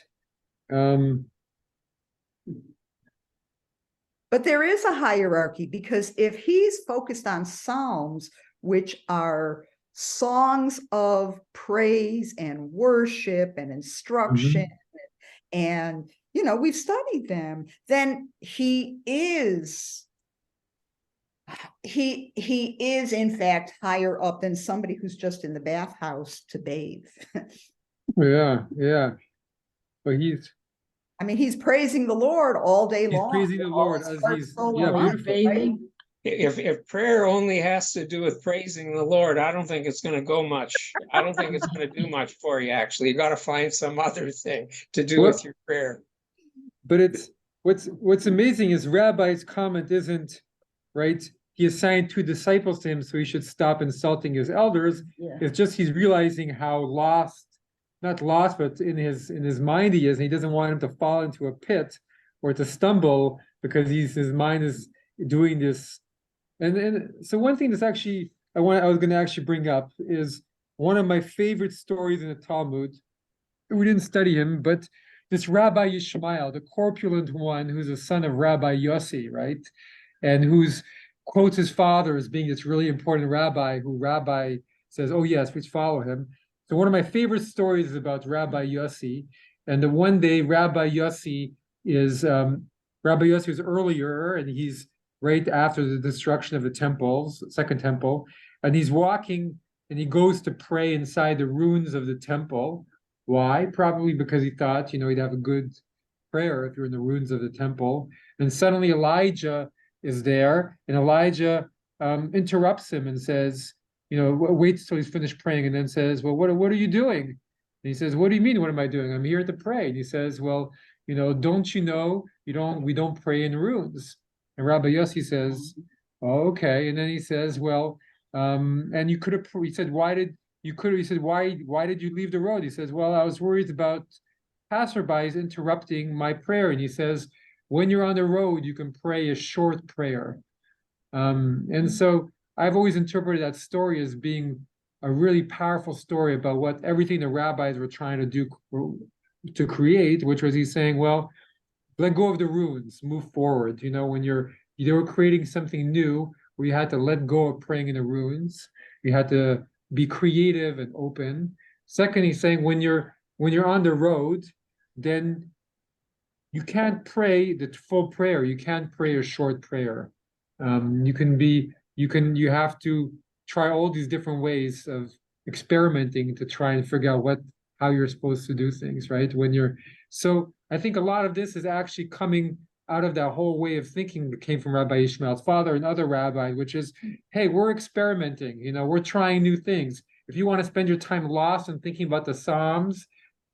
But there is a hierarchy, because if he's focused on Psalms, which are songs of praise and worship and instruction, and we've studied them, then he is in fact higher up than somebody who's just in the bathhouse to bathe. Yeah. But he's praising the Lord all day long. Praising the Lord as he's beautiful. If prayer only has to do with praising the Lord, I don't think it's going to go much. I don't think it's going to do much for you. Actually, you got to find some other thing to do with your prayer. But it's what's amazing is Rabbi's comment isn't right. He assigned 2 disciples to him, so he should stop insulting his elders. Yeah. It's just he's realizing how not lost, but in his mind he is, and he doesn't want him to fall into a pit or to stumble because his mind is doing this. And so one thing that's actually I was going to actually bring up is one of my favorite stories in the Talmud. We didn't study him, but this Rabbi Yishmael, the corpulent one, who's a son of Rabbi Yossi, right, and who's quotes his father as being this really important rabbi, who Rabbi says, "Oh yes, please follow him." So one of my favorite stories is about Rabbi Yossi, and the one day Rabbi Yossi is earlier, and he's right after the destruction of the temples, second temple, and he's walking and he goes to pray inside the ruins of the temple. Why? Probably because he thought, he'd have a good prayer if you're in the ruins of the temple. And suddenly Elijah is there, and Elijah interrupts him and says, waits till he's finished praying, and then says, "Well, what are you doing?" And he says, "What do you mean? What am I doing? I'm here to pray." And he says, "Well, don't you know we don't pray in ruins?" And Rabbi Yossi says, "Oh, okay." And then he says, "Well, and you could have." He said, "Why did you could?" He said, "Why did you leave the road?" He says, "Well, I was worried about passerbys interrupting my prayer." And he says, "When you're on the road, you can pray a short prayer." And so I've always interpreted that story as being a really powerful story about what everything the rabbis were trying to do to create, which was he's saying, well, let go of the ruins, move forward. You know, when they were creating something new, where you had to let go of praying in the ruins. You had to be creative and open. Second, he's saying when you're on the road, then you can't pray the full prayer. You can't pray a short prayer. You have to try all these different ways of experimenting to try and figure out how you're supposed to do things, right? So I think a lot of this is actually coming out of that whole way of thinking that came from Rabbi Ishmael's father and other rabbis, which is, hey, we're experimenting, we're trying new things. If you want to spend your time lost and thinking about the Psalms,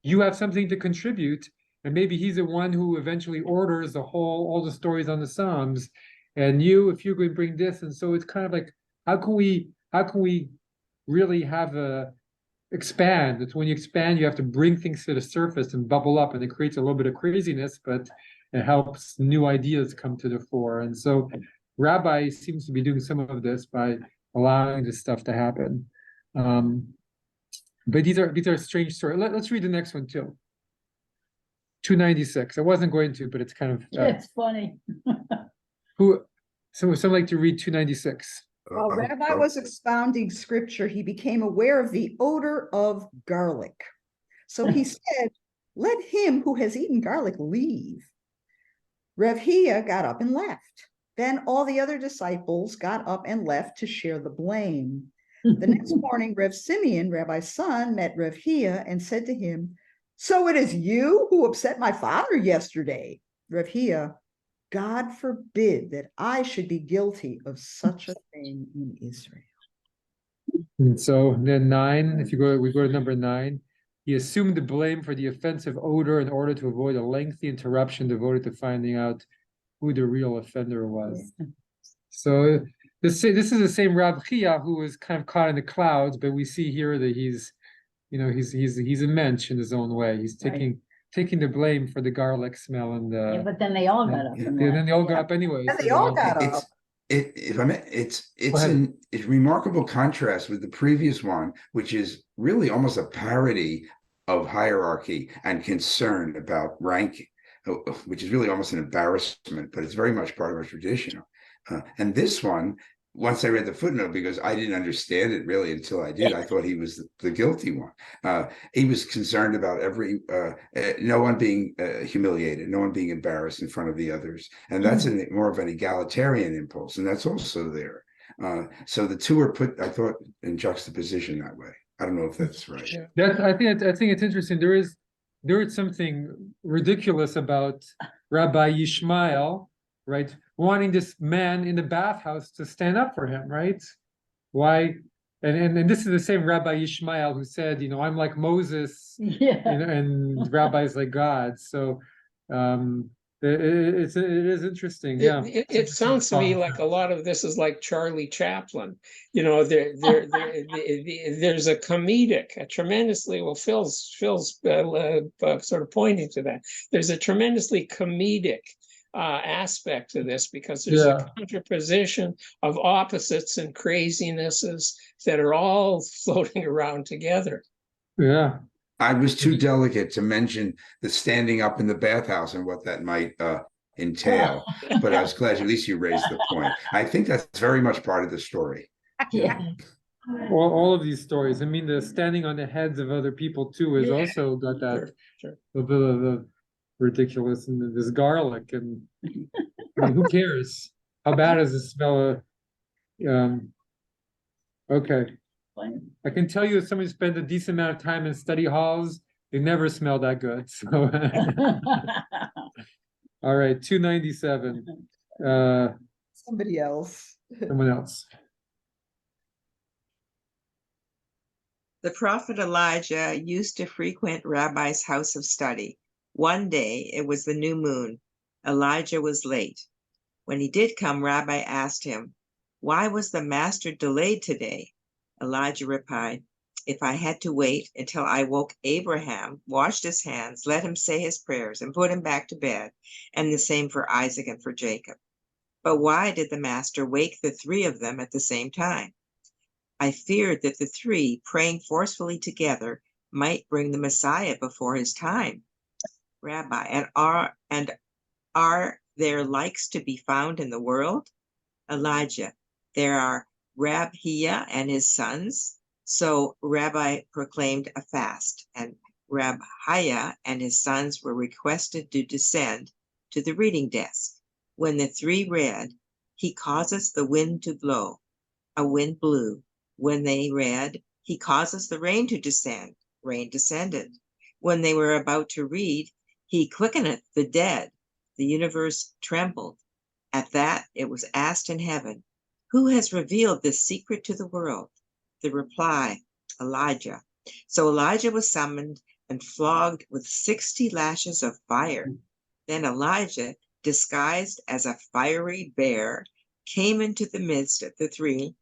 you have something to contribute. And maybe he's the one who eventually orders all the stories on the Psalms. And if you're going to bring this, and so it's kind of like, how can we really expand? It's when you expand, you have to bring things to the surface and bubble up, and it creates a little bit of craziness, but it helps new ideas come to the fore. And so Rabbi seems to be doing some of this by allowing this stuff to happen. But these are strange stories. Let's read the next one too. 296. I wasn't going to, but it's kind of It's funny. Some like to read 296. While Rabbi was expounding scripture, he became aware of the odor of garlic. So he said, let him who has eaten garlic leave. Rav Hia got up and left. Then all the other disciples got up and left to share the blame. The next morning, Rav Simeon, Rabbi's son, met Rav Hia and said to him, so it is you who upset my father yesterday. Rav Hia, God forbid that I should be guilty of such a thing in Israel. And so then 9, we go to number 9. He assumed the blame for the offensive odor in order to avoid a lengthy interruption devoted to finding out who the real offender was. So this is the same Rav Chia who was kind of caught in the clouds, but we see here that he's a mensch in his own way. He's taking the blame for the garlic smell and Yeah, but then they all got up. And then they all got up anyway. And they all got up. It's a remarkable contrast with the previous one, which is really almost a parody of hierarchy and concern about ranking, which is really almost an embarrassment, but it's very much part of our tradition. And this one, once I read the footnote, because I didn't understand it really until I did, I thought he was the guilty one. He was concerned about no one being humiliated, no one being embarrassed in front of the others. And that's more of an egalitarian impulse, and that's also there. So the two are put, I thought, in juxtaposition that way. I don't know if that's right. I think it's interesting. There is something ridiculous about Rabbi Yishmael, right? Wanting this man in the bathhouse to stand up for him, right? Why? And this is the same Rabbi Yishmael who said, I'm like Moses, and rabbis like God. So it is interesting. Yeah, it sounds to me like a lot of this is like Charlie Chaplin. There's a tremendously, well, Phil's sort of pointing to that. There's a tremendously comedic aspect to this, because there's a contraposition of opposites and crazinesses that are all floating around together. Yeah. I was too delicate to mention the standing up in the bathhouse and what that might entail, but I was glad at least you raised the point. I think that's very much part of the story. Yeah. All of these stories. I mean, the standing on the heads of other people too has also got that a bit of the ridiculous, and this garlic, and I mean, who cares? How bad is the smell of okay. I can tell you, if somebody spent a decent amount of time in study halls, they never smell that good. So all right, 297. Somebody else. Someone else. The prophet Elijah used to frequent Rabbi's house of study. One day, it was the new moon. Elijah was late. When he did come, Rabbi asked him, "Why was the master delayed today?" Elijah replied, "If I had to wait until I woke Abraham, washed his hands, let him say his prayers, and put him back to bed, and the same for Isaac and for Jacob. But why did the master wake the three of them at the same time? I feared that the three, praying forcefully together, might bring the Messiah before his time. Rabbi, and are there likes to be found in the world? Elijah, there are Rabhiah and his sons. So Rabbi proclaimed a fast, and Rabhiah and his sons were requested to descend to the reading desk. When the three read, he causes the wind to blow. A wind blew. When they read, he causes the rain to descend. Rain descended. When they were about to read, he quickeneth the dead. The universe trembled. At that it was asked in heaven, who has revealed this secret to the world? The reply, Elijah. So Elijah was summoned and flogged with 60 lashes of fire. Then Elijah, disguised as a fiery bear, came into the midst of the three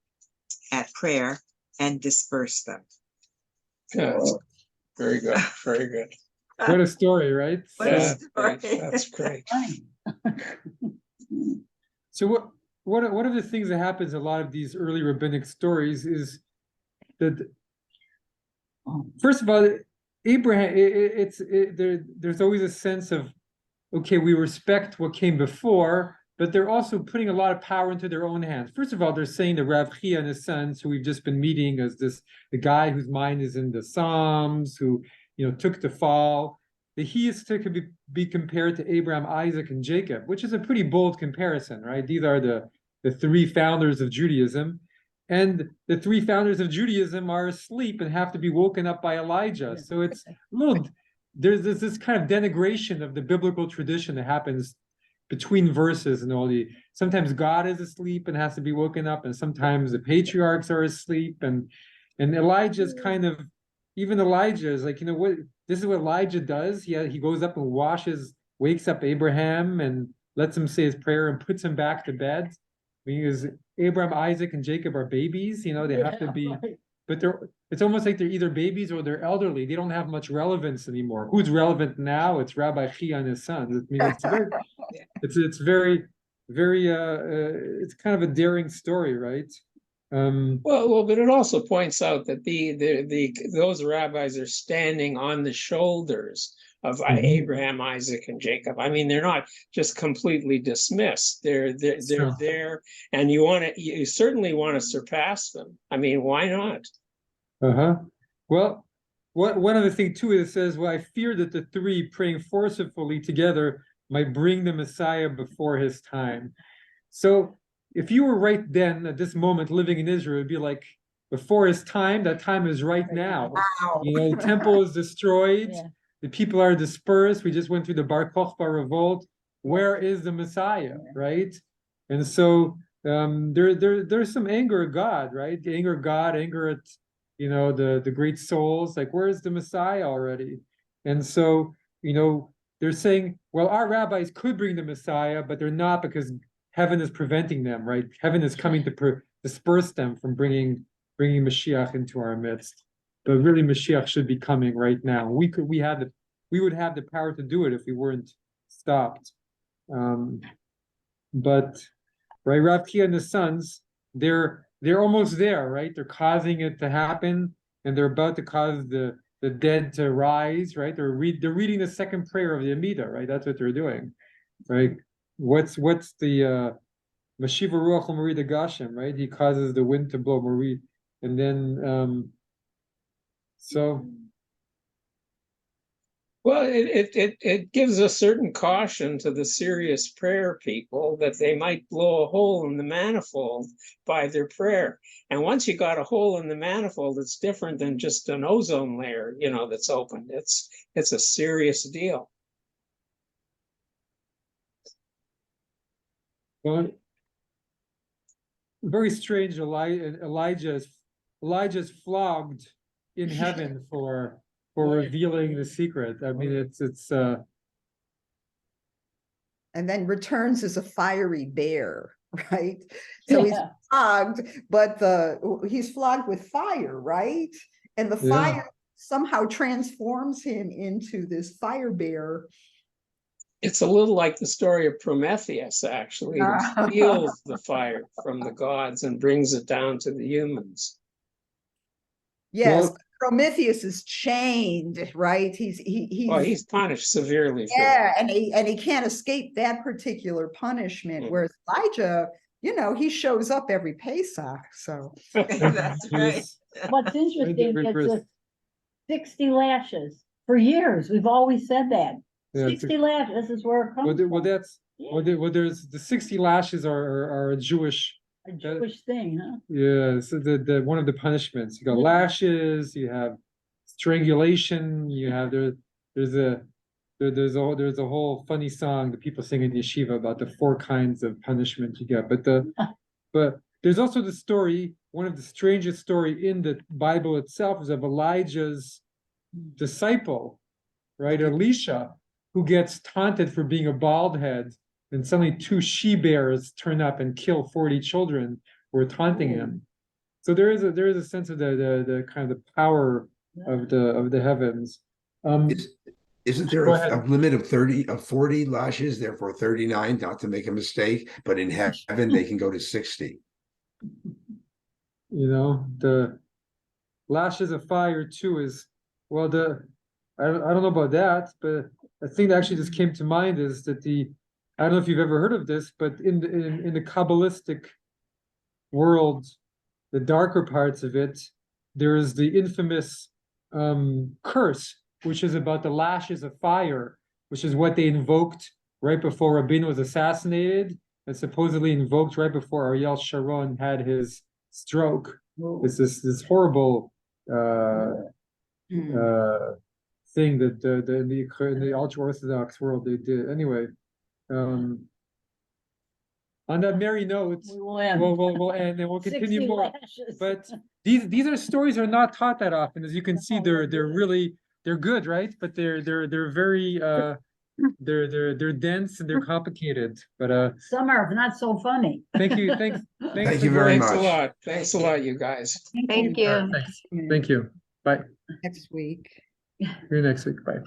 at prayer and dispersed them. Yeah, very good, very good. What a story, right? What a Yeah, story. that's great. So one of the things that happens in a lot of these early rabbinic stories is that, first of all, Abraham, there's always a sense of, okay, we respect what came before, but they're also putting a lot of power into their own hands. First of all, they're saying that Rav Chia and his sons, who we've just been meeting as the guy whose mind is in the Psalms, who took the fall, that he is to be compared to Abraham, Isaac, and Jacob, which is a pretty bold comparison, right? These are the three founders of Judaism. And the three founders of Judaism are asleep and have to be woken up by Elijah. So it's a little, there's this kind of denigration of the biblical tradition that happens between verses and all sometimes God is asleep and has to be woken up, and sometimes the patriarchs are asleep, and Elijah's kind of, even Elijah is like, what, this is what Elijah does. He goes up and wakes up Abraham and lets him say his prayer and puts him back to bed. Because Abraham, Isaac, and Jacob are babies, they have to be, right. but it's almost like they're either babies or they're elderly. They don't have much relevance anymore. Who's relevant now? It's Rabbi Chia and his sons. It's very, very, it's kind of a daring story, right? Well, but it also points out that those rabbis are standing on the shoulders of Abraham, Isaac, and Jacob. I mean, they're not just completely dismissed. They're there, and you certainly want to surpass them. I mean, why not? Well, one other thing too is, it says, well, I fear that the three praying forcefully together might bring the Messiah before his time. So if you were right then at this moment living in Israel, it'd be like, before his time, that time is right now. Wow. The temple is destroyed. Yeah. The people are dispersed. We just went through the Bar Kokhba revolt. Where is the Messiah, right? And so there's some anger at God, right? Anger at God, anger at the great souls. Like, where is the Messiah already? And so they're saying, well, our rabbis could bring the Messiah, but they're not, because heaven is preventing them, right? Heaven is coming to disperse them from bringing Mashiach into our midst. But really, Mashiach should be coming right now. We would have the power to do it if we weren't stopped. But right, Rav Chia and the sons, they're almost there, right? They're causing it to happen, and they're about to cause the dead to rise, right? They're reading the second prayer of the Amida, right? That's what they're doing, right? What's the Mashiva Ruach Marida Gashem, right? He causes the wind to blow, Marid, and then so. Well, it gives a certain caution to the serious prayer people that they might blow a hole in the manifold by their prayer. And once you got a hole in the manifold, it's different than just an ozone layer, that's opened. It's a serious deal. Well, very strange. Elijah's flogged in heaven for revealing the secret. I mean, it's And then returns as a fiery bear, right? So he's flogged, but he's flogged with fire, right? And the fire somehow transforms him into this fire bear. It's a little like the story of Prometheus, actually, who steals the fire from the gods and brings it down to the humans. Yes, Well- Prometheus is chained, right? Well, he's punished severely for yeah, and he can't escape that particular punishment. Mm. Whereas Elijah, he shows up every Pesach. So that. That's right. Yes. What's interesting very is first. the 60 lashes. For years, we've always said that. Yeah, 60 lashes is where it Well, comes from. that's, Yeah, there's the 60 lashes are a Jewish, a Jewish thing, huh? yeah, so the one of the punishments. You got Yeah. lashes, you have strangulation, you have there's a whole funny song that people sing in yeshiva about the 4 kinds of punishment you get. But there's also the story, one of the strangest story in the Bible itself is of Elijah's disciple, right? Elisha, who gets taunted for being a bald head, and suddenly 2 she-bears turn up and kill 40 children who are taunting him. So there is a sense of the kind of the power of the heavens. Isn't there Go a ahead. limit of 40 lashes, therefore 39, not to make a mistake, but in heaven they can go to 60. The lashes of fire too is, well, I don't know about that, but a thing that actually just came to mind is that I don't know if you've ever heard of this, but in the Kabbalistic world, the darker parts of it, there is the infamous curse, which is about the lashes of fire, which is what they invoked right before Rabin was assassinated, and supposedly invoked right before Ariel Sharon had his stroke. It's this horrible thing that in the ultra-Orthodox world they did. Anyway, on that merry note, We will end. we'll end and we'll 60 continue more. lashes. But these are stories are not taught that often. As you can see, they're good, right? But they're very they're dense and they're complicated. But Some are not so funny. thank you, thanks Thank for you very joining. Thanks a much. lot. Thanks a lot, you guys. Thank you. Thanks. Thank you. Bye. next week. See you next week. Bye.